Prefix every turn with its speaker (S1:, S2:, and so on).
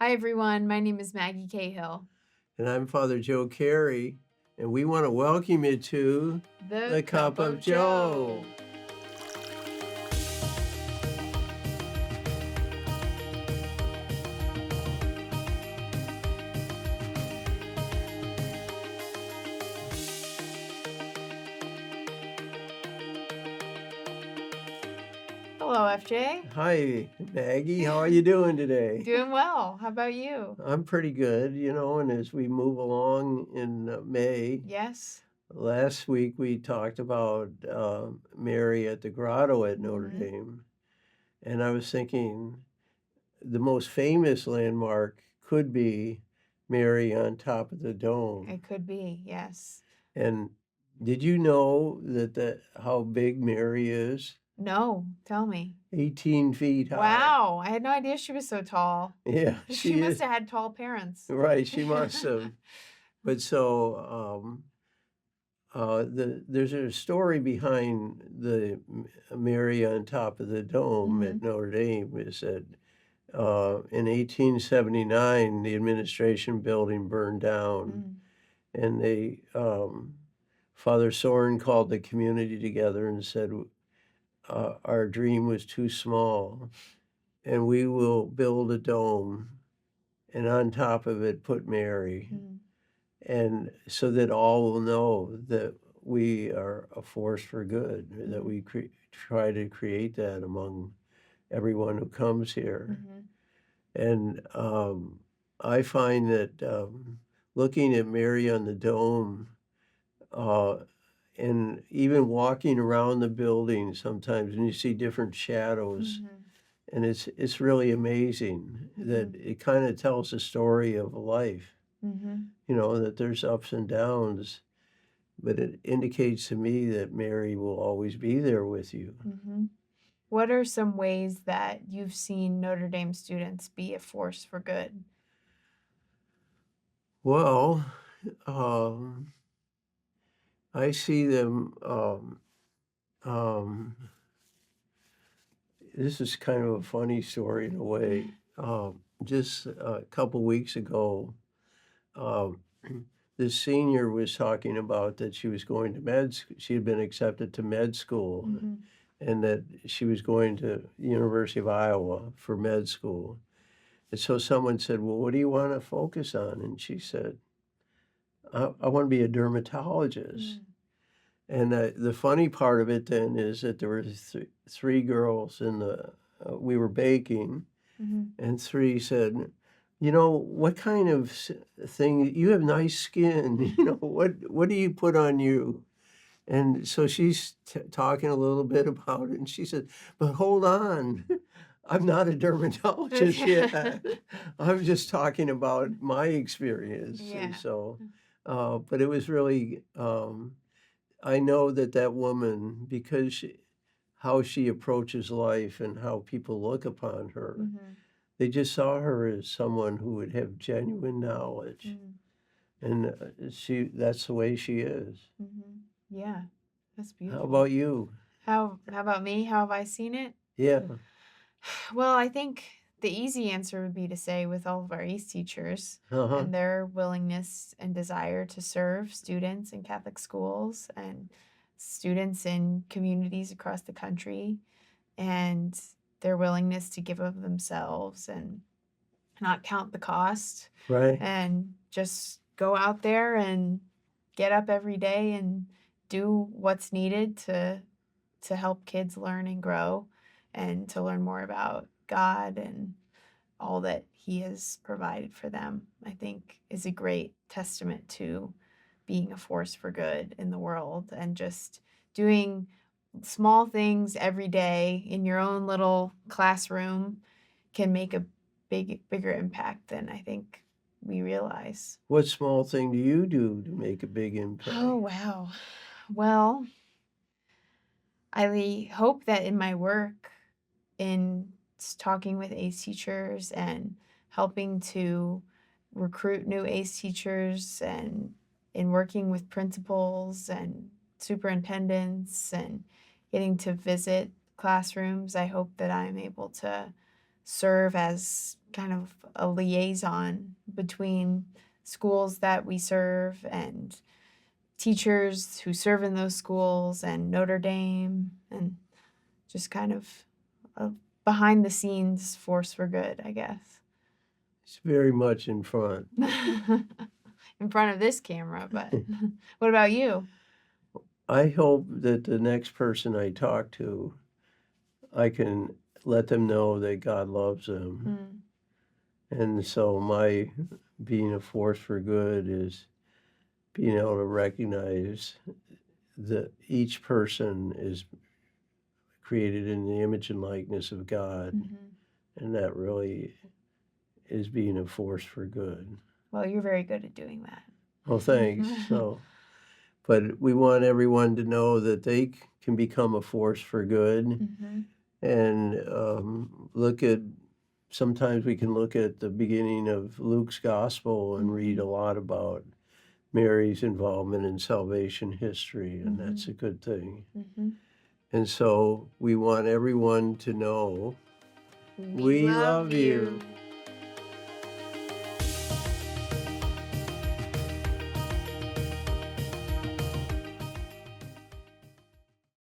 S1: Hi, everyone. My name is Maggie Cahill.
S2: And I'm Father Joe Carey, and we want to welcome you to
S1: The
S2: The Cup of Joe.
S1: Hello, FJ.
S2: Hi, Maggie. How are you doing today?
S1: Doing well. How about you?
S2: I'm pretty good, and as we move along in May,
S1: Yes.
S2: last week we talked about Mary at the grotto at Notre
S1: Mhm.
S2: Dame. And I was thinking the most famous landmark could be Mary on top of the dome.
S1: It could be, yes.
S2: And did you know that how big Mary is?
S1: No, tell me.
S2: 18 feet high.
S1: Wow, I had no idea she was so tall.
S2: Yeah,
S1: She
S2: she
S1: must
S2: is.
S1: have had tall parents.
S2: Right, she must have. But so there's a story behind the Mary on top of the dome at
S1: Mhm.
S2: Notre Dame is that in 1879 the administration building burned down,
S1: Mm.
S2: and Father Soren called the community together and said, our dream was too small, and we will build a dome, and on top of it put Mary,
S1: Mm.
S2: and so that all will know that we are a force for good, that
S1: Mhm.
S2: we try to create that among everyone who comes here.
S1: Mhm.
S2: And I find that looking at Mary on the dome, uh, and even walking around the building sometimes, and you see different shadows,
S1: Mhm.
S2: and it's really amazing that
S1: Mhm.
S2: it kind of tells the story of life.
S1: Mhm.
S2: That there's ups and downs, but it indicates to me that Mary will always be there with you.
S1: Mhm. What are some ways that you've seen Notre Dame students be a force for good?
S2: Well, I see them. Um, this is kind of a funny story in a way. Just a couple weeks ago, um, this senior was talking about that she was going to she had been accepted to med school,
S1: Mhm.
S2: and that she was going to University of Iowa for med school. And so someone said, well, what do you want to focus on? And she said, I want to be a dermatologist.
S1: Mm.
S2: And the funny part of it then is that there were three girls we were baking,
S1: Mhm.
S2: and three said, what kind of thing, you have nice skin, what do you put on you? And so she's talking a little bit about it, and she said, but hold on, I'm not a dermatologist yet. I'm just talking about my experience. And
S1: Yeah.
S2: so, but it was really, I know that that woman, because how she approaches life and how people look upon her,
S1: Mhm.
S2: they just saw her as someone who would have genuine knowledge.
S1: Mm.
S2: And that's the way she is.
S1: Mhm. Yeah. That's
S2: How
S1: beautiful.
S2: about you?
S1: How about me? How have I seen it?
S2: Yeah.
S1: Well, I think the easy answer would be to say with all of our East teachers
S2: Uh-huh.
S1: and their willingness and desire to serve students in Catholic schools and students in communities across the country, and their willingness to give of themselves and not count the cost
S2: Right.
S1: and just go out there and get up every day and do what's needed to help kids learn and grow and to learn more about God and all that he has provided for them, I think is a great testament to being a force for good in the world and just doing small things every day in your own little classroom can make a bigger impact than I think we realize.
S2: What small thing do you do to make a big
S1: Oh,
S2: impact?
S1: wow. Well, I hope that in my work, in talking with ACE teachers and helping to recruit new ACE teachers and in working with principals and superintendents and getting to visit classrooms, I hope that I'm able to serve as kind of a liaison between schools that we serve and teachers who serve in those schools and Notre Dame, and just kind of a behind the scenes force for good, I guess.
S2: It's very much in front.
S1: In front of this camera, but what about you?
S2: I hope that the next person I talk to, I can let them know that God loves them.
S1: Mm,
S2: And so my being a force for good is being able to recognize that each person is created in the image and likeness of God,
S1: mhm.
S2: and that really is being a force for good.
S1: Well, you're very good at doing that.
S2: Well, thanks. So, but we want everyone to know that they can become a force for good,
S1: Mhm,
S2: and look at. Sometimes we can look at the beginning of Luke's gospel and read a
S1: mhm,
S2: lot about Mary's involvement in salvation history, and that's
S1: mhm,
S2: a good thing.
S1: mhm.
S2: And so we want everyone to know
S1: We
S2: we
S1: love
S2: love you.
S1: you.